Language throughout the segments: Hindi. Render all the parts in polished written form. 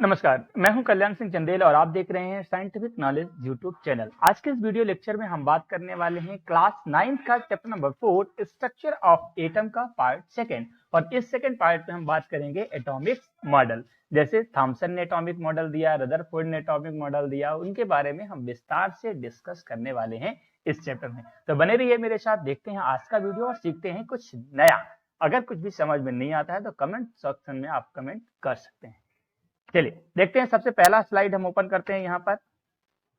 नमस्कार, मैं हूं कल्याण सिंह चंदेल और आप देख रहे हैं साइंटिफिक नॉलेज यूट्यूब चैनल। आज के इस वीडियो लेक्चर में हम बात करने वाले हैं क्लास 9th का chapter number 4 structure of atom का पार्ट सेकेंड। और इस सेकेंड पार्ट में हम बात करेंगे एटॉमिक मॉडल। जैसे थॉमसन ने एटॉमिक मॉडल दिया, रदरफोर्ड ने एटॉमिक मॉडल दिया, उनके बारे में हम विस्तार से डिस्कस करने वाले हैं इस चैप्टर में। तो बने रहिए मेरे साथ, देखते हैं आज का वीडियो और सीखते हैं कुछ नया। अगर कुछ भी समझ में नहीं आता है तो कमेंट सेक्शन में आप कमेंट कर सकते हैं। चलिए देखते हैं, सबसे पहला स्लाइड हम ओपन करते हैं। यहाँ पर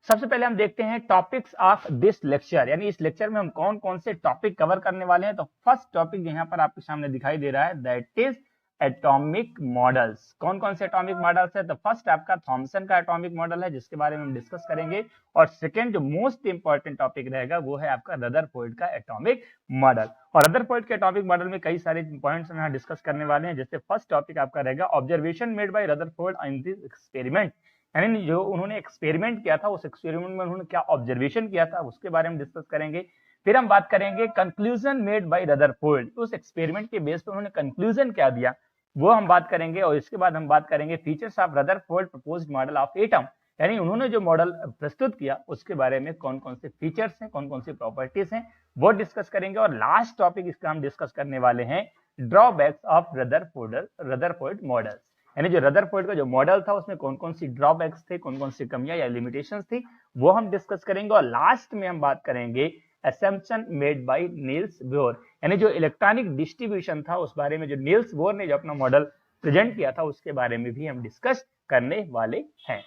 सबसे पहले हम देखते हैं टॉपिक्स ऑफ दिस लेक्चर, यानी इस लेक्चर में हम कौन कौन से टॉपिक कवर करने वाले हैं। तो फर्स्ट टॉपिक यहाँ पर आपके सामने दिखाई दे रहा है, दैट इज एटॉमिक मॉडल्स। कौन कौन से एटॉमिक मॉडल्स है? तो फर्स्ट आपका थॉमसन का एटॉमिक मॉडल है, जिसके बारे में हम डिस्कस करेंगे। और सेकंड जो मोस्ट इंपॉर्टेंट टॉपिक रहेगा वो है आपका रदरफोर्ड का एटॉमिक मॉडल। और रदरफोर्ड के एटॉमिक मॉडल में कई सारे पॉइंट्स हम यहाँ डिस्कस करने वाले हैं। जैसे फर्स्ट टॉपिक आपका रहेगा observation made by Rutherford in this experiment, यानी जो उन्होंने एक्सपेरिमेंट किया था, उस एक्सपेरिमेंट में उन्होंने क्या ऑब्जर्वेशन किया था उसके बारे में डिस्कस करेंगे। फिर हम बात करेंगे कंक्लूजन मेड बाय रदरफोर्ड, उस एक्सपेरिमेंट के बेस पे उन्होंने कंक्लूजन क्या दिया वो हम बात करेंगे। और इसके बाद हम बात करेंगे features of Rutherford proposed model of atom, यानी उन्होंने जो मॉडल प्रस्तुत किया उसके बारे में कौन कौन से फीचर्स हैं, कौन कौन सी प्रॉपर्टीज हैं, वो डिस्कस करेंगे। और लास्ट टॉपिक इसका हम डिस्कस करने वाले हैं ड्रॉबैक्स ऑफ रदरफोर्ड मॉडल्स, यानी जो रदरफोर्ड का जो मॉडल था उसमें कौन कौन सी ड्रॉबैक्स थे, कौन कौन सी कमियां या लिमिटेशंस थी, वो हम डिस्कस करेंगे। और लास्ट में हम बात करेंगे assumption made by Niels Bohr, यानी जो इलेक्ट्रॉनिक डिस्ट्रीब्यूशन था उस बारे में जो नील्स बोर ने जो अपना मॉडल प्रेजेंट किया था उसके बारे में भी हम डिस्कस करने वाले हैं।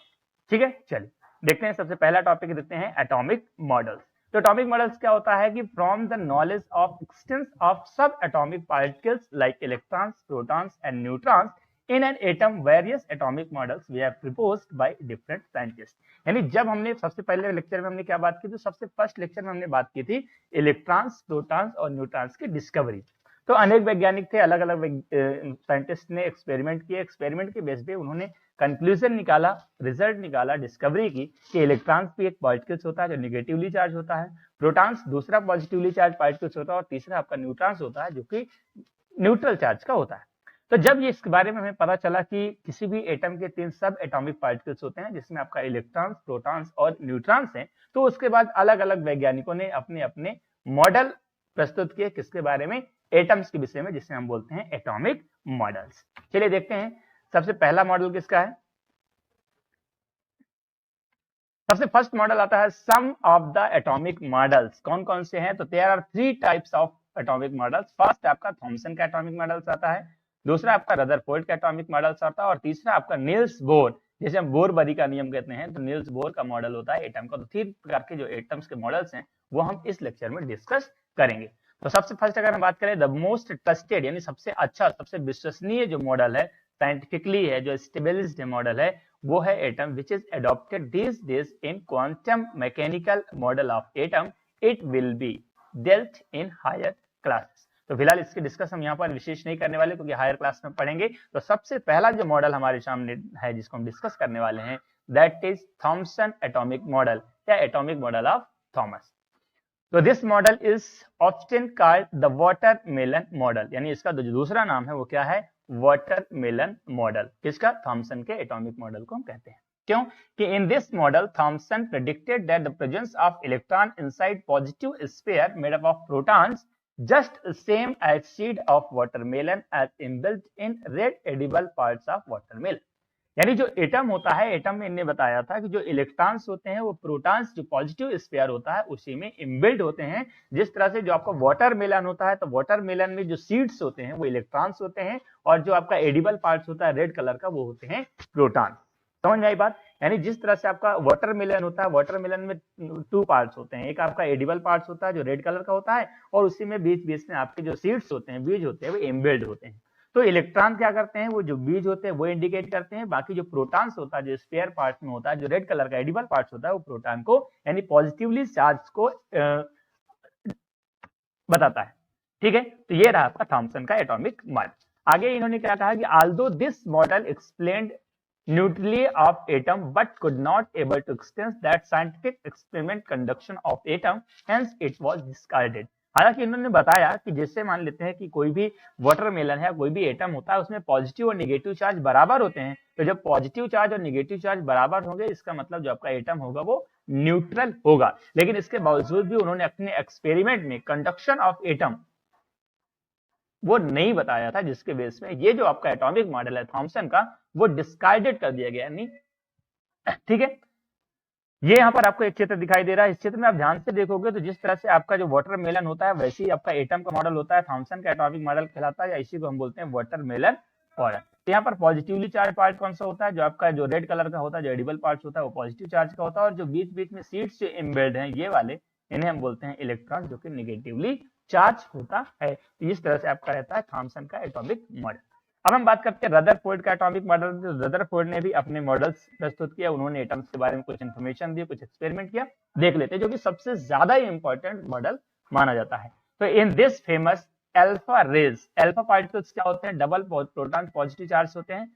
ठीक है, चलिए देखते हैं। सबसे पहला टॉपिक देखते हैं एटॉमिक मॉडल्स। तो एटॉमिक मॉडल्स क्या होता है कि from the knowledge of existence of subatomic particles like electrons, protons and neutrons in an atom various atomic models we have proposed by different scientists। यानी जब हमने सबसे पहले लेक्चर में हमने क्या बात की थी, सबसे फर्स्ट लेक्चर में हमने बात की थी इलेक्ट्रॉन्स, प्रोटॉन्स और न्यूट्रॉन्स की डिस्कवरी। तो अनेक वैज्ञानिक थे, अलग अलग साइंटिस्ट ने एक्सपेरिमेंट किए, एक्सपेरिमेंट के बेस पे उन्होंने कंक्लूजन निकाला, रिजल्ट निकाला, डिस्कवरी की कि इलेक्ट्रॉन्स भी एक पार्टिकल्स होता है जो निगेटिवली चार्ज होता है, प्रोटॉन्स दूसरा पॉजिटिवली चार्ज पार्टिकल्स होता है और तीसरा आपका न्यूट्रॉन्स होता है जो कि न्यूट्रल चार्ज का होता है। तो जब ये इसके बारे में हमें पता चला कि किसी भी एटम के 3 सब एटॉमिक पार्टिकल्स होते हैं जिसमें आपका इलेक्ट्रॉन्स, प्रोटॉन्स और न्यूट्रॉन्स हैं, तो उसके बाद अलग अलग वैज्ञानिकों ने अपने अपने मॉडल प्रस्तुत किए किसके बारे में, एटम्स के विषय में, जिसे हम बोलते हैं एटॉमिक मॉडल्स। चलिए देखते हैं सबसे पहला मॉडल किसका है। सबसे फर्स्ट मॉडल आता है some of the atomic models. कौन कौन से हैं? तो there are 3 types of atomic models. First आपका थॉमसन का एटॉमिक मॉडल्स आता है, दूसरा आपका रदरफोर्ड का एटॉमिक मॉडल्स आता है और तीसरा आपका नील्स बोर, जैसे हम बोर-बरी का नियम कहते हैं, तो नील्स बोर का मॉडल होता है एटम का। तो 3 प्रकार के जो एटम्स के मॉडल्स हैं वो हम इस लेक्चर में डिस्कस करेंगे। तो सबसे फर्स्ट अगर हम बात करें द मोस्ट ट्रस्टेड, यानी सबसे अच्छा, सबसे विश्वसनीय जो मॉडल है, साइंटिफिकली है, जो स्टेबलिज्ड मॉडल है, वो है atom which is adopted this days in quantum mechanical model of atom, it will be dealt in higher classes. तो फिलहाल इसकी डिस्कस हम यहाँ पर विशेष नहीं करने वाले क्योंकि हायर क्लास में पढ़ेंगे। तो सबसे पहला जो मॉडल हमारे सामने है जिसको हम डिस्कस करने वाले हैं, that is Thomson atomic model या एटॉमिक मॉडल ऑफ थॉमस। तो this model is often called the watermelon model, यानी इसका जो दूसरा नाम है वो क्या है, वाटरमेलन मॉडल। किसका? थॉमसन के एटॉमिक मॉडल को हम कहते हैं। क्यों? कि in this model Thomson predicted that the presence of electron inside positive sphere made up of protons just same as seed of watermelon as inbuilt in red edible parts of watermelon। यानी जो एटम होता है, एटम में इन्हें बताया था कि जो इलेक्ट्रॉन्स होते हैं वो प्रोटॉन्स जो पॉजिटिव स्फीयर होता है उसी में इनबिल्ट होते हैं। जिस तरह से जो आपका वाटरमेलन होता है, तो वाटरमेलन में जो सीड्स होते हैं वो इलेक्ट्रॉन्स होते हैं और जो आपका एडिबल पार्ट्स होता है रेड कलर का वो होते हैं प्रोटॉन। समझ में आई बात? यानी जिस तरह से आपका वाटरमेलन होता है, वाटरमेलन में 2 पार्ट्स होते हैं, एक आपका एडिबल पार्ट्स होता है जो रेड कलर का होता है और उसी में बीच बीच में आपके जो सीड्स होते हैं, बीज होते हैं, वो एम्बेड होते हैं। तो इलेक्ट्रॉन क्या करते हैं, वो जो बीज होते हैं वो इंडिकेट करते हैं, बाकी जो प्रोटॉन्स होता है जो स्फीयर पार्ट्स में होता है, जो रेड कलर का एडिबल पार्ट्स होता है, वो प्रोटॉन को यानी पॉजिटिवली चार्ज को बताता है। ठीक है, तो ये रहा आपका थॉमसन का एटॉमिक मॉडल। आगे इन्होंने क्या कहा कि although this model explained neutrally of atom but could not able to extend that scientific experiment conduction of atom, hence it was discarded। हालांकि इन्होंने बताया कि जैसे मान लेते हैं कि कोई भी वाटरमेलन है, कोई भी एटम होता है, उसमें पॉजिटिव और नेगेटिव चार्ज बराबर होते हैं, तो जब पॉजिटिव चार्ज और निगेटिव चार्ज बराबर होंगे इसका मतलब जो आपका एटम होगा वो न्यूट्रल होगा। लेकिन इसके बावजूद भी उन्होंने अपने एक्सपेरिमेंट में कंडक्शन ऑफ एटम वो नहीं बताया था, जिसके बेस में ये जो आपका एटॉमिक मॉडल है थॉमसन का वो डिस्कार्डेड कर दिया गया। नहीं, ठीक है। ये यहाँ पर आपको एक चित्र दिखाई दे रहा है। इस चित्र में आप ध्यान से देखोगे तो जिस तरह से आपका जो वाटरमेलन होता है वैसे ही आपका एटम का मॉडल होता है। थॉमसन का एटॉमिक मॉडल कहलाता है, या इसी को हम बोलते हैं वाटरमेलन मॉडल। तो यहाँ पर पॉजिटिवली चार्ज पार्ट कौन सा होता है, जो आपका जो रेड कलर का होता है, जो एडिबल पार्ट होता है वो पॉजिटिव चार्ज का होता है, और जो बीच बीच में सीड्स जो एम्बेड हैं ये वाले, इन्हें हम बोलते हैं इलेक्ट्रॉन, जो कि निगेटिवली चार्ज होता है। तो इस तरह से आपका रहता है थॉमसन का एटॉमिक मॉडल। अब हम बात करते हैं रदरफोर्ड का एटॉमिक मॉडल। रदरफोर्ड ने भी अपने मॉडल्स प्रस्तुत किया, उन्होंने एटम्स के बारे में कुछ इन्फॉर्मेशन दी, कुछ एक्सपेरिमेंट किया। देख लेते हैं, जो कि सबसे ज्यादा इंपॉर्टेंट मॉडल माना जाता है। तो in this famous alpha rays, alpha particles क्या होते हैं, डबल प्रोटॉन पॉजिटिव चार्ज होते हैं,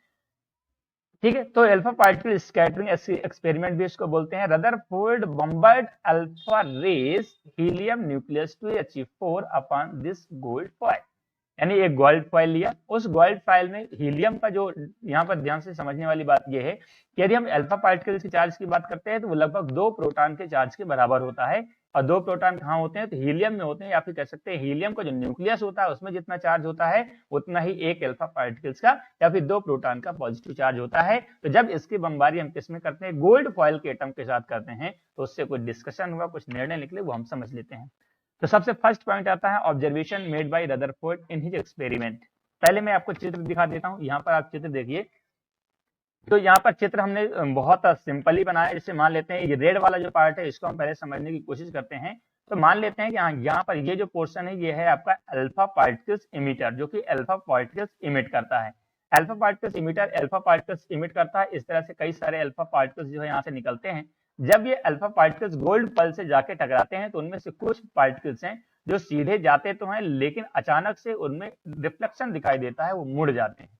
ठीक है। तो अल्फा पार्टिकल स्कैटरिंग एक्सपेरिमेंट भी इसको बोलते हैं। Rutherford bombarded alpha rays helium nucleus to achieve 4 upon this gold foil, यानी एक गोल्ड फॉइल लिया, उस गोल्ड फॉइल में हीलियम का जो, यहाँ पर ध्यान से समझने वाली बात यह है कि यदि हम अल्फा पार्टिकल्स के चार्ज की बात करते हैं तो वो लगभग 2 प्रोटॉन के चार्ज के बराबर होता है। और 2 प्रोटॉन कहाँ होते हैं, तो हीलियम में होते हैं, या फिर कह सकते हैं हीलियम का जो न्यूक्लियस होता है उसमें जितना चार्ज होता है उतना ही एक अल्फा पार्टिकल्स का या फिर 2 प्रोटॉन का पॉजिटिव चार्ज होता है। तो जब इसकी बमबारी हम किसमें करते हैं, गोल्ड फॉइल के एटम के साथ करते हैं, तो उससे कुछ डिस्कशन हुआ, कुछ निर्णय निकले, वो हम समझ लेते हैं। तो सबसे फर्स्ट पॉइंट आता है observation made by Rutherford in his experiment. पहले मैं आपको चित्र दिखा देता हूं, यहाँ पर आप चित्र देखिए। तो यहाँ पर चित्र हमने बहुत सिंपली बनाया। जैसे मान लेते हैं ये रेड वाला जो पार्ट है इसको हम पहले समझने की कोशिश करते हैं। तो मान लेते हैं कि यहाँ पर ये जो पोर्शन है ये है आपका अल्फा पार्टिकल्स इमिटर, जो कि अल्फा पार्टिकल्स इमिट करता है। Alpha particles emitter alpha particles emit करता है। इस तरह से कई सारे अल्फा पार्टिकल्स जो है यहाँ से निकलते हैं। जब ये अल्फा पार्टिकल्स गोल्ड फॉइल से जाके टकराते हैं तो उनमें से कुछ पार्टिकल्स हैं जो सीधे जाते तो हैं, लेकिन अचानक से उनमें रिफ्लेक्शन दिखाई देता है, वो मुड़ जाते हैं।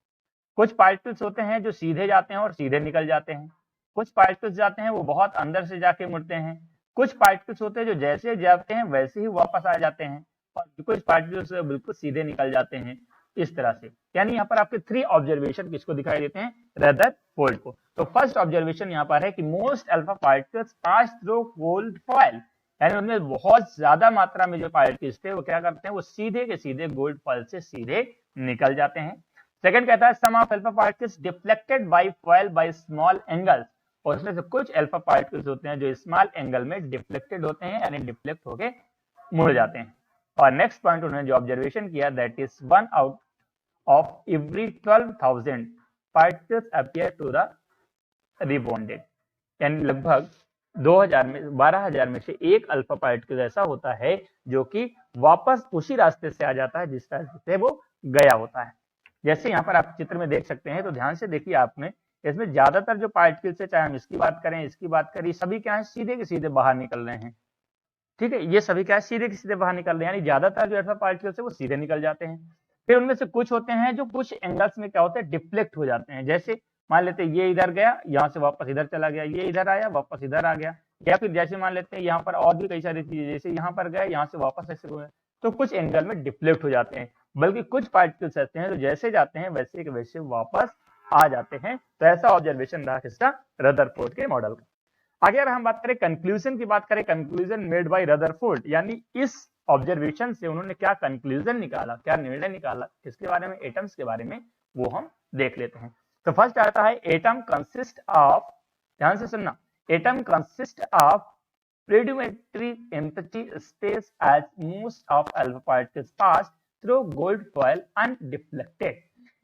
कुछ पार्टिकल्स होते हैं जो सीधे जाते हैं और सीधे निकल जाते हैं। कुछ पार्टिकल्स जाते हैं वो बहुत अंदर से जाके मुड़ते हैं। कुछ पार्टिकल्स होते हैं जो जैसे जाते हैं वैसे ही वापस आ जाते हैं, और कुछ पार्टिकल्स बिल्कुल सीधे निकल जाते हैं। इस तरह से, यानी यहाँ पर आपके 3 ऑब्जर्वेशन किसको दिखाई देते हैं, रदरफोर्ड को। तो फर्स्ट ऑब्जर्वेशन यहाँ पर है कि most alpha particles pass through gold foil, यानी उनमें बहुत ज्यादा मात्रा में जो पार्टिकल्स थे वो क्या करते हैं, वो सीधे के सीधे गोल्ड फॉइल से सीधे निकल जाते हैं। सेकंड कहता है some of alpha particles deflected by foil by small angles, और उसमें से कुछ अल्फा पार्टिकल्स होते हैं जो स्मॉल एंगल में डिफ्लेक्टेड होते हैं, यानी डिफ्लेक्ट होके मुड़ जाते हैं। और नेक्स्ट पॉइंट उन्होंने जो ऑब्जर्वेशन किया, that is 1 out of every 12,000 particles appear to the rebounded, यानी लगभग 12,000 में से एक अल्फा पार्टिकल ऐसा होता है जो कि वापस उसी रास्ते से आ जाता है जिस रास्ते से वो गया होता है। जैसे यहाँ पर आप चित्र में देख सकते हैं, तो ध्यान से देखिए आपने, इसमें ज्यादातर जो पार्टिकल्स है, चाहे हम इसकी बात करें इसकी बात करें, सभी क्या है, सीधे के सीधे बाहर निकल रहे हैं। ठीक है, ये सभी क्या है, सीधे के सीधे बाहर निकल रहे हैं, यानी ज्यादातर जो अल्फा पार्टिकल्स है वो सीधे निकल जाते हैं। फिर उनमें से कुछ होते हैं जो कुछ एंगल्स में क्या होते हैं, डिफ्लेक्ट हो जाते हैं। जैसे मान लेते हैं ये इधर गया, यहाँ से वापस इधर चला गया, ये इधर आया वापस इधर आ गया। या फिर जैसे मान लेते हैं यहाँ पर और भी कई सारी चीजें, जैसे यहाँ पर गए यहाँ से वापस ऐसे हुए, तो कुछ एंगल में डिफ्लेक्ट हो जाते हैं। बल्कि कुछ पार्टिकल्स ऐसे हैं तो जैसे जाते हैं वैसे के वैसे वापस आ जाते हैं। तो ऐसा ऑब्जर्वेशन रहा किसका, रदरफोर्ड के मॉडल का। आगे अगर हम बात करें कंक्लूजन की बात करें, कंक्लूजन मेड बाय रदरफोर्ड, यानी इस ऑब्जर्वेशन से उन्होंने क्या कंक्लूजन निकाला, क्या निर्णय निकाला किसके बारे में, एटम्स के बारे में, वो हम देख लेते हैं। तो फर्स्ट आता है एटम कंसिस्ट ऑफ, ध्यान से सुनना, atom consist of predominantly empty space as most of alpha particles pass through gold foil undeflected,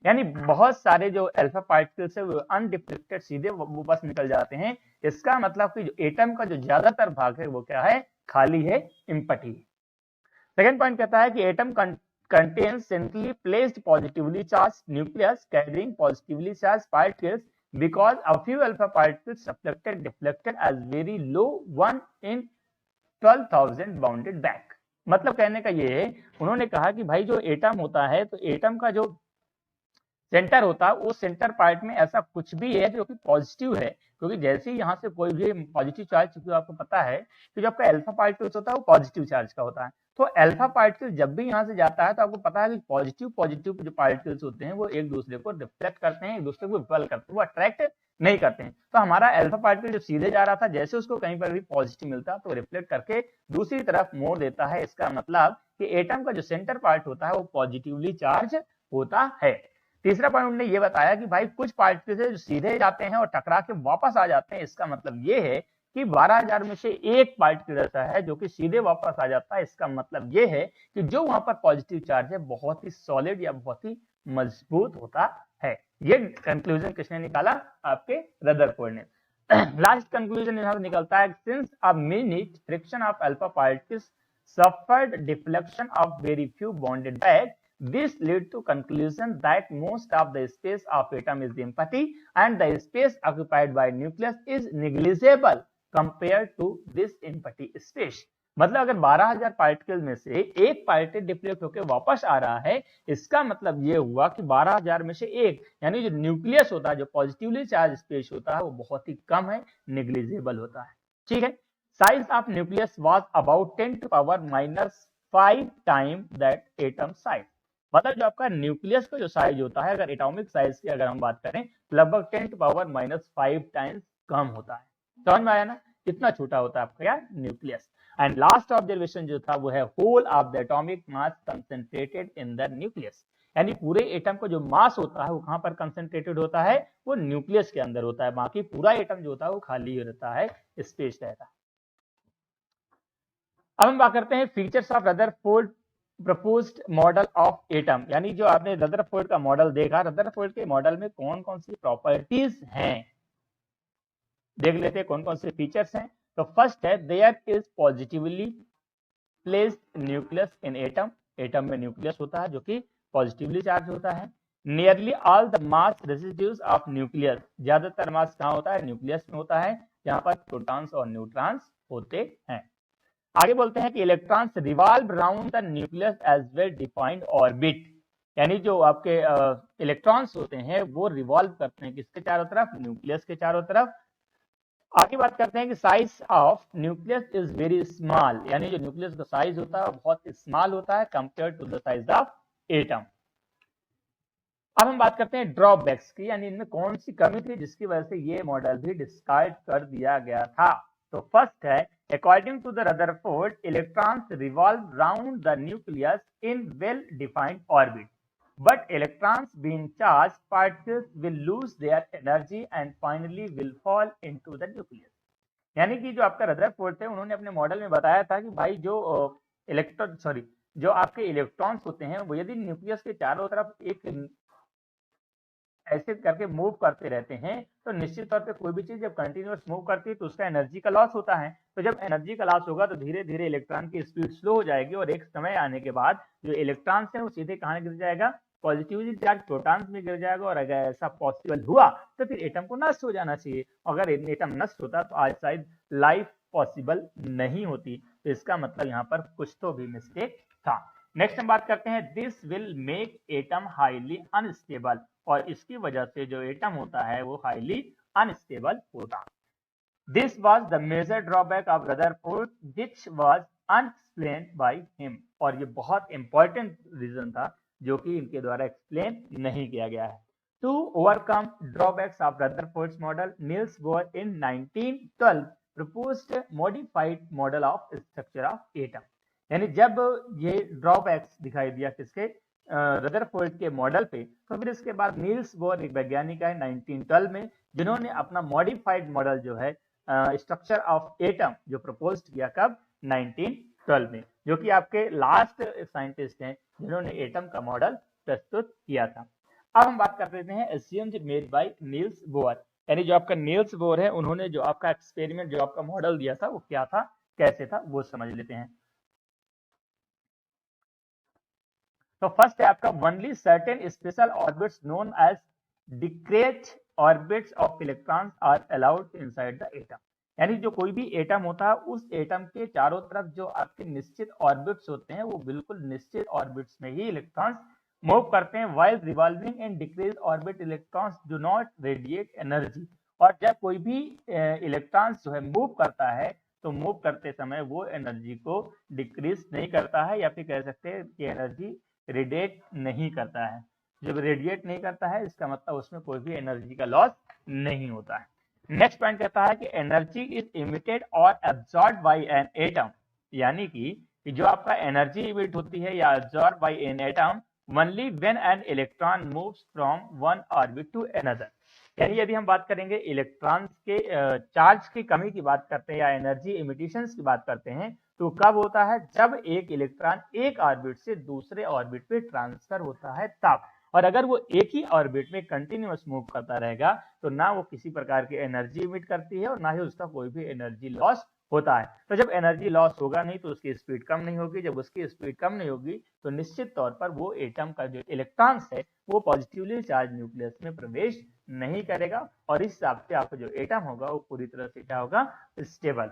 यानी बहुत सारे जो अल्फा पार्टिकल्स है वो अनडिफ्लेक्टेड सीधे वो बस निकल जाते हैं। इसका मतलब कि जो एटम का जो ज्यादातर भाग है वो क्या है, खाली है, एम्प्टी। सेकंड पॉइंट कहता है कि atom contains centrally placed positively charged nucleus carrying positively charged particles because a few alpha particles deflected as very low 1 in 12,000 bounded back। मतलब कहने का ये है, उन्होंने कहा कि भाई जो एटम होता है तो एटम का जो सेंटर होता है वो सेंटर पार्ट में ऐसा कुछ भी है जो कि पॉजिटिव है, क्योंकि जैसे ही यहाँ से कोई भी पॉजिटिव चार्ज, क्योंकि आपको पता है कि जो आपका अल्फा पार्टिकल्स होता है वो पॉजिटिव चार्ज का होता है, तो अल्फा पार्टिकल जब भी यहाँ से जाता है तो आपको पता है कि पॉजिटिव पॉजिटिव जो पार्टिकल्स होते हैं वो एक दूसरे को रिफ्लेक्ट करते हैं, एक दूसरे को रिपेल करते हैं, वो अट्रैक्ट नहीं करते हैं। तो हमारा अल्फा पार्टिकल जो सीधे जा रहा था, जैसे उसको कहीं पर भी पॉजिटिव मिलता है तो रिफ्लेक्ट करके दूसरी तरफ मोड़ देता है। इसका मतलब कि एटम का जो सेंटर पार्ट होता है वो पॉजिटिवली चार्ज होता है। तीसरा पॉइंट उन्होंने ये बताया कि भाई कुछ पार्टिकल्स जो सीधे जाते हैं और टकरा के वापस आ जाते हैं। इसका मतलब ये है कि 12,000 में से एक पार्टिकल ऐसा है जो कि सीधे वापस आ जाता है। इसका मतलब ये है कि जो वहां पर पॉजिटिव चार्ज है बहुत ही सॉलिड या बहुत ही मजबूत होता है। ये कंक्लूजन किसने निकाला? आपके रदरफोर्ड ने। लास्ट कंक्लूजन यहां से निकलता है, since a minute friction of alpha particles suffered deflection of very few bonded back. This led to conclusion that most of the space of atom is empty and the space occupied by nucleus is negligible compared to this empty space. मतलब अगर 12,000 पार्टिकल में से एक पार्टिकल डिफ्लेक्ट होकर वापस आ रहा है, इसका मतलब ये हुआ कि 12,000 में से एक, यानी जो न्यूक्लियस होता है, जो पॉजिटिवली चार्ज स्पेस होता है, वो बहुत ही कम है, निग्लिजिबल होता है। ठीक है। Size of nucleus was about 10 to power minus 5 times that atom size. मतलब जो आपका न्यूक्लियस का जो साइज होता है, अगर एटॉमिक साइज की अगर हम बात करें, लगभग 10 टू पावर माइनस 5 टाइम्स कम होता है। समझ में आया ना? इतना छोटा होता है आपका क्या न्यूक्लियस। एंड लास्ट ऑब्जर्वेशन जो था वो है, whole of the atomic mass concentrated in the nucleus. यानी पूरे एटम का जो मास होता है वो कहां पर कंसंट्रेटेड होता है? वो न्यूक्लियस के अंदर होता है। बाकी पूरा एटम जो होता है वो खाली रहता है, स्पेस रहता है। अब हम बात करते हैं features of Rutherford proposed model of atom. यानी जो आपने रदरफोर्ड का मॉडल देखा, रदरफोर्ड के मॉडल में कौन कौन सी प्रॉपर्टीज हैं, देख लेते हैं कौन कौन से फीचर्स हैं। तो फर्स्ट है, there is positively placed nucleus in atom. Atom में न्यूक्लियस होता है जो कि पॉजिटिवली चार्ज होता है। Nearly all the mass resides of nucleus, ज्यादातर मास कहाँ होता है? न्यूक्लियस में होता है, जहां पर प्रोटॉन्स और न्यूट्रॉन्स होते हैं। आगे बोलते हैं कि electrons revolve around the nucleus as well defined orbit. यानी जो आपके इलेक्ट्रॉन्स होते हैं वो रिवॉल्व करते हैं किसके चारों तरफ? न्यूक्लियस के चारों तरफ। आगे बात करते हैं कि size of nucleus is very small. यानी जो न्यूक्लियस का साइज होता है वो बहुत स्मॉल होता है compare to the size of atom. अब हम बात करते हैं ड्रॉबैक्स की, यानी इनमें कौन सी कमी थी जिसकी वजह से ये मॉडल भी डिस्कार्ड कर दिया गया था। तो फर्स्ट है, according to the Rutherford, electrons revolve round the nucleus in well-defined orbit, but electrons being charged particles will lose their energy and finally will fall into the nucleus. यानी कि जो आपका रदरफोर्ड थे उन्होंने अपने मॉडल में बताया था कि भाई जो जो आपके इलेक्ट्रॉन्स होते हैं वो यदि न्यूक्लियस के चारों तरफ एक ऐसे करके मूव करते रहते हैं तो निश्चित तौर पे कोई भी चीज जब कंटिन्यूअस मूव करती है तो उसका एनर्जी का लॉस होता है। तो जब एनर्जी का लॉस होगा तो धीरे धीरे इलेक्ट्रॉन की स्पीड स्लो हो जाएगी और एक समय आने के बाद जो इलेक्ट्रॉन्स हैं वो सीधे कहाँ गिर जाएगा? पॉजिटिवली चार्ज प्रोटॉन्स में गिर जाएगा। और अगर ऐसा पॉसिबल हुआ तो फिर एटम को नष्ट हो जाना चाहिए। अगर एटम नष्ट होता तो आज शायद लाइफ पॉसिबल नहीं होती। तो इसका मतलब यहाँ पर कुछ तो भी मिस्टेक था। नेक्स्ट हम बात करते हैं, this will make atom highly unstable. और इसकी वजह से जो एटम होता है वो हाईली अनस्टेबल होता। This was the major drawback of Rutherford which was unexplained by him. और ये बहुत इंपॉर्टेंट रीजन था जो कि इनके द्वारा एक्सप्लेन नहीं किया गया है। To overcome drawbacks of Rutherford's model, Niels Bohr in 1912 proposed modified model of structure of atom। यानी जब ये ड्रॉबैक्स दिखाई दिया किसके? रदरफोर्ड के मॉडल पे, तो फिर इसके बाद नील्स बोर एक वैज्ञानिक है 1912 में, जिन्होंने अपना मॉडिफाइड मॉडल जो है स्ट्रक्चर ऑफ एटम जो प्रपोज किया, कब? 1912 में, जो कि आपके लास्ट साइंटिस्ट हैं जिन्होंने एटम का मॉडल प्रस्तुत किया था। अब हम बात कर लेते हैं एस्यूम्ड मेड बाय नील्स बोर। यानी जो आपका नील्स बोर है उन्होंने जो आपका एक्सपेरिमेंट, जो आपका मॉडल दिया था वो क्या था, कैसे था, वो समझ लेते हैं। तो फर्स्ट है आपका, only certain special orbits known as discrete orbits of electrons are allowed inside the atom. यानी जो कोई भी एटम होता है उस एटम के चारों तरफ जो आपके निश्चित ऑर्बिट्स होते हैं वो बिल्कुल निश्चित ऑर्बिट्स में ही इलेक्ट्रॉन्स मूव करते हैं। While revolving in decrease orbit electrons do not radiate energy. और जब कोई भी इलेक्ट्रॉन्स जो है मूव करता है तो मूव करते समय वो एनर्जी को डिक्रीज नहीं करता है, या फिर कह सकते हैं कि एनर्जी रेडिएट नहीं करता है। जब रेडिएट नहीं करता है इसका मतलब उसमें कोई भी एनर्जी का लॉस नहीं होता है। नेक्स्ट पॉइंट कहता है कि एनर्जी इज इमिटेड और एब्जॉर्ब बाय एन एटम, यानी कि जो आपका एनर्जी इमिट होती है या absorb by an atom only when an electron moves from one orbit to another. यानी यदि हम बात करेंगे इलेक्ट्रॉन्स के चार्ज की कमी की बात करते हैं या एनर्जी इमिटेशंस की बात करते हैं, तो कब होता है, जब एक इलेक्ट्रॉन एक ऑर्बिट से दूसरे ऑर्बिट पे ट्रांसफर होता है तब। और अगर वो एक ही ऑर्बिट में कंटिन्यूअस मूव करता रहेगा तो ना वो किसी प्रकार की एनर्जी इमिट करती है और ना ही उसका कोई भी एनर्जी लॉस होता है। तो जब एनर्जी लॉस होगा नहीं तो उसकी स्पीड कम नहीं होगी, जब उसकी स्पीड कम नहीं होगी तो निश्चित तौर पर वो एटम का जो इलेक्ट्रॉन्स है वो पॉजिटिवली चार्ज न्यूक्लियस में प्रवेश नहीं करेगा, और इस हिसाब से आपका जो एटम होगा वो पूरी तरह से क्या होगा, स्टेबल।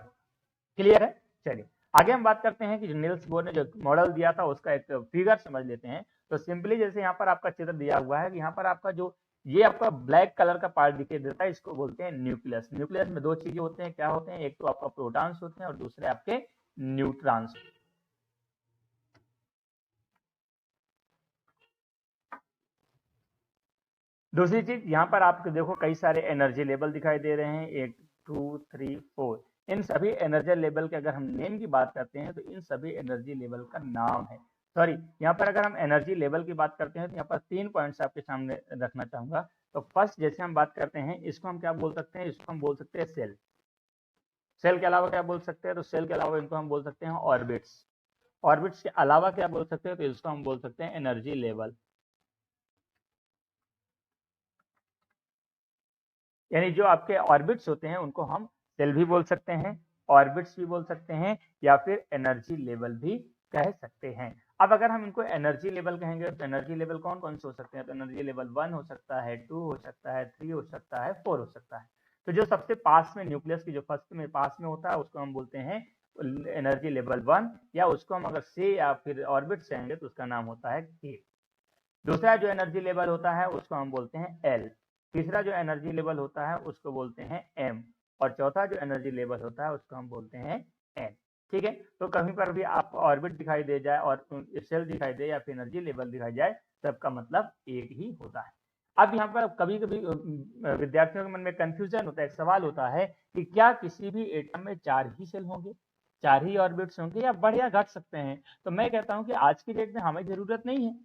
क्लियर है। चलिए आगे हम बात करते हैं कि जो नील्स बोर ने जो मॉडल दिया था उसका एक फिगर समझ लेते हैं। तो सिंपली जैसे यहाँ पर आपका चित्र दिया हुआ है, यहाँ पर आपका जो ये आपका ब्लैक कलर का पार्ट दिखाई देता है, इसको बोलते हैं न्यूक्लियस। न्यूक्लियस में दो चीजें होते हैं, क्या होते हैं, एक तो आपका प्रोटॉन्स होते हैं और दूसरे आपके न्यूट्रॉन्स। दूसरी चीज यहाँ पर आपको देखो कई सारे एनर्जी लेवल दिखाई दे रहे हैं, 1 2 3 4। इन सभी एनर्जी लेवल के अगर हम नेम की बात करते हैं तो इन सभी एनर्जी लेवल का नाम है, सॉरी यहाँ पर अगर हम एनर्जी लेवल की बात करते हैं तो यहाँ पर 3 पॉइंट्स आपके सामने रखना चाहूंगा। तो फर्स्ट जैसे हम बात करते हैं, इसको हम क्या बोल सकते हैं, इसको हम बोल सकते हैं सेल। सेल के अलावा क्या बोल सकते हैं, तो सेल के अलावा इनको हम बोल सकते हैं ऑर्बिट्स। ऑर्बिट्स के अलावा क्या बोल सकते हैं, तो इसको हम बोल सकते हैं एनर्जी लेवल। यानी जो आपके ऑर्बिट्स होते हैं उनको हम सेल भी बोल सकते हैं, ऑर्बिट्स भी बोल सकते हैं, या फिर एनर्जी लेवल भी कह सकते हैं। अब अगर हम इनको एनर्जी लेवल कहेंगे तो एनर्जी लेवल कौन कौन से हो सकते हैं, तो एनर्जी लेवल 1 हो सकता है, 2 हो सकता है, 3 हो सकता है, 4 हो सकता है। तो जो सबसे पास में न्यूक्लियस की जो फर्स्ट में पास में होता है उसको हम बोलते हैं एनर्जी लेवल 1, या उसको हम अगर से या फिर ऑर्बिट से आएंगे तो उसका नाम होता है के। दूसरा जो एनर्जी लेवल होता है उसको हम बोलते हैं एल। तीसरा जो एनर्जी लेवल होता है उसको बोलते हैं एम। और चौथा जो एनर्जी लेवल होता है उसको हम बोलते हैं एन। ठीक है, तो कहीं पर भी आप ऑर्बिट दिखाई दे जाए और सेल दिखाई दे या फिर एनर्जी लेवल दिखाई जाए, सबका मतलब एक ही होता है। अब यहाँ पर कभी कभी विद्यार्थियों के मन में कंफ्यूजन होता है, एक सवाल होता है कि क्या किसी भी एटम में 4 ही सेल होंगे, 4 ही ऑर्बिट्स होंगे, या बढ़िया घट सकते हैं। तो मैं कहता हूँ कि आज की डेट में हमें जरूरत नहीं है।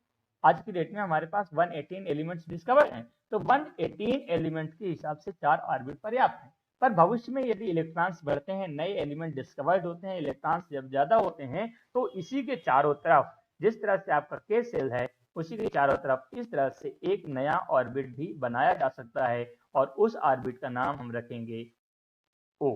आज की डेट में हमारे पास 118 एलिमेंट्स डिस्कवर हैं, तो 118 एलिमेंट्स के हिसाब से 4 ऑर्बिट पर्याप्त हैं। पर भविष्य में यदि इलेक्ट्रॉन्स बढ़ते हैं, नए एलिमेंट डिस्कवर्ड होते हैं, इलेक्ट्रॉन्स जब ज्यादा होते हैं, तो इसी के चारों तरफ जिस तरह से आपका के सेल है उसी के चारों तरफ इस तरह से एक नया ऑर्बिट भी बनाया जा सकता है, और उस ऑर्बिट का नाम हम रखेंगे ओ,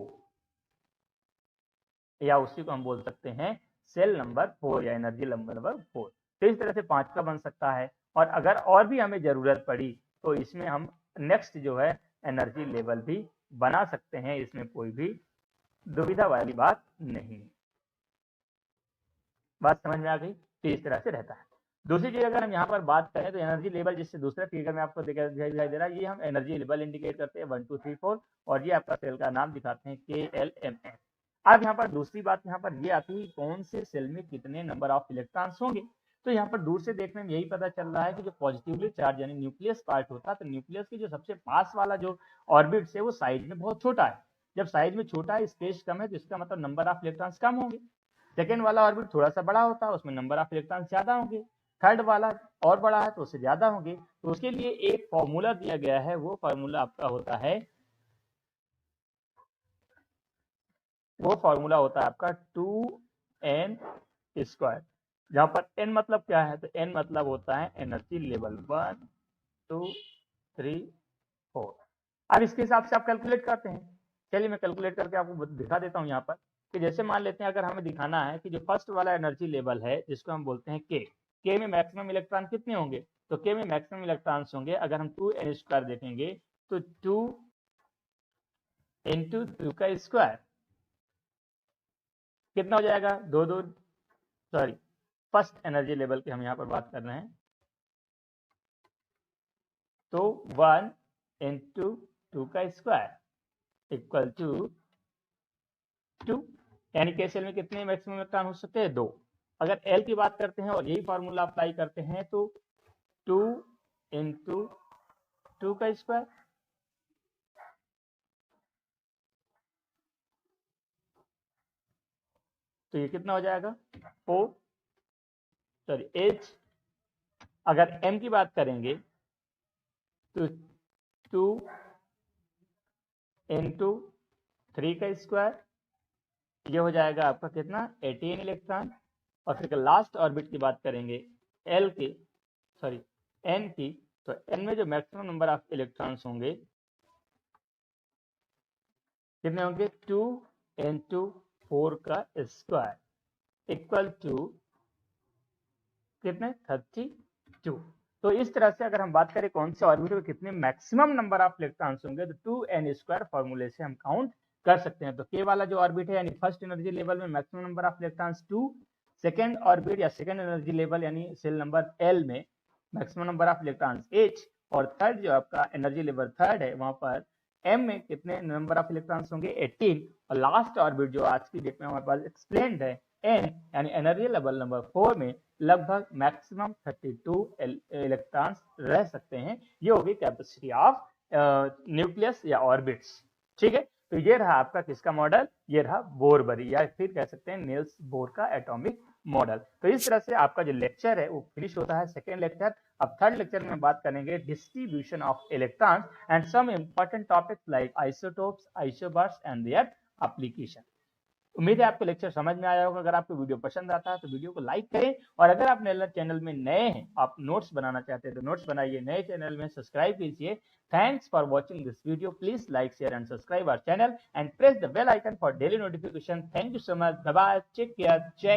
या उसी को हम बोल सकते हैं सेल नंबर 4 या एनर्जी नंबर 4। तो इस तरह से 5 का बन सकता है, और अगर और भी हमें जरूरत पड़ी तो इसमें हम नेक्स्ट जो है एनर्जी लेवल भी बना सकते हैं, इसमें कोई भी दुविधा वाली बात नहीं। बात समझ में आ गई, तो इस तरह से रहता है। दूसरी चीज अगर हम यहाँ पर बात करें तो एनर्जी लेवल, जिससे दूसरे फिगर में आपको दिखाई दे रहा है, ये हम एनर्जी लेवल इंडिकेट करते हैं 1 2 3 4, और ये आपका सेल का नाम दिखाते हैं KLMN। अब यहाँ पर दूसरी बात यहाँ पर ये आती है कौन से सेल में कितने नंबर ऑफ इलेक्ट्रॉन्स होंगे। तो यहाँ पर दूर से देखने में यही पता चल रहा है कि जो पॉजिटिवली चार्ज यानी न्यूक्लियस पार्ट होता है, तो न्यूक्लियस के जो सबसे पास वाला जो ऑर्बिट है वो साइज में बहुत छोटा है। जब साइज में छोटा है, स्पेस कम है, तो इसका मतलब नंबर ऑफ इलेक्ट्रॉन्स कम होंगे। सेकेंड वाला ऑर्बिट थोड़ा सा बड़ा होता है, उसमें नंबर ऑफ इलेक्ट्रॉन्स ज्यादा होंगे। थर्ड वाला और बड़ा है तो उससे ज्यादा होंगे। तो उसके लिए एक फॉर्मूला दिया गया है, वो फॉर्मूला आपका होता है, वो फॉर्मूला होता है आपका 2n स्क्वायर, जहां पर n मतलब क्या है, तो n मतलब होता है एनर्जी लेवल 1 2 3 4। अब इसके हिसाब से आप कैलकुलेट करते हैं। चलिए मैं कैलकुलेट करके आपको दिखा देता हूँ यहाँ पर, कि जैसे मान लेते हैं अगर हमें दिखाना है कि जो फर्स्ट वाला एनर्जी लेवल है जिसको हम बोलते हैं के में मैक्सिमम इलेक्ट्रॉन कितने होंगे, तो के में मैक्सिमम इलेक्ट्रॉन्स होंगे, अगर हम 2n स्क्वायर देखेंगे तो 2 इंटू 2 का स्क्वायर कितना हो जाएगा, दो दो, सॉरी फर्स्ट एनर्जी लेवल की हम यहाँ पर बात कर रहे हैं, तो 1 इंटू 2 का स्क्वायर इक्वल टू 2। यानी के सेल में कितने मैक्सिमम इलेक्ट्रॉन हो सकते हैं? 2। अगर एल की बात करते हैं और यही फॉर्मूला अप्लाई करते हैं तो 2 इंटू 2 का स्क्वायर, तो ये कितना हो जाएगा? 4, सॉरी एच। अगर एम की बात करेंगे तो 2 इंटू 3 का स्क्वायर, ये हो जाएगा आपका कितना? 18 इलेक्ट्रॉन। और फिर लास्ट ऑर्बिट की बात करेंगे एल की, सॉरी एन की, तो एन में जो मैक्सिमम नंबर ऑफ इलेक्ट्रॉन्स होंगे कितने होंगे? 2 इंटू 4 का स्क्वायर इक्वल टू कितने? 32। तो इस तरह से अगर हम बात करें कौन से ऑर्बिट में कितने मैक्सिमम नंबर ऑफ इलेक्ट्रॉन्स होंगे तो 2n² फॉर्मूले से हम काउंट कर सकते हैं। तो के वाला जो ऑर्बिट है यानी फर्स्ट एनर्जी लेवल में maximum number of electrons 2, second orbit या सेकंड एनर्जी लेवल यानी सेल नंबर एल में maximum number of electrons h, और थर्ड जो आपका एनर्जी लेवल थर्ड है वहां पर m में कितने नंबर ऑफ इलेक्ट्रॉन्स होंगे? 18। और लास्ट ऑर्बिट जो आज की डेट में हमारे पास एक्सप्लेन्ड है n यानी एनर्जी लेवल नंबर 4 में लगभग मैक्सिमम 32 इलेक्ट्रॉन्स रह सकते हैं। ये होगी कैपेसिटी ऑफ न्यूक्लियस या ऑर्बिट्स। ठीक है, तो ये रहा आपका किसका मॉडल? ये रहा बोर-बरी या फिर कह सकते हैं नील्स बोर का एटॉमिक मॉडल। तो इस तरह से आपका जो लेक्चर है वो फिनिश होता है, सेकेंड लेक्चर। अब थर्ड लेक्चर में बात करेंगे distribution of electrons and some important topics like isotopes, isobars and their application. उम्मीद है आपको लेक्चर समझ में आया होगा। अगर आपको वीडियो पसंद आता है तो वीडियो को लाइक करें, और अगर आप मेरे चैनल में नए हैं, आप नोट्स बनाना चाहते हैं तो नोट्स बनाइए, नए चैनल में सब्सक्राइब कीजिए। Thanks for watching this video. Please like, share and subscribe our channel and press the bell icon for daily notification. Thank you so much. Bye bye, take care, जय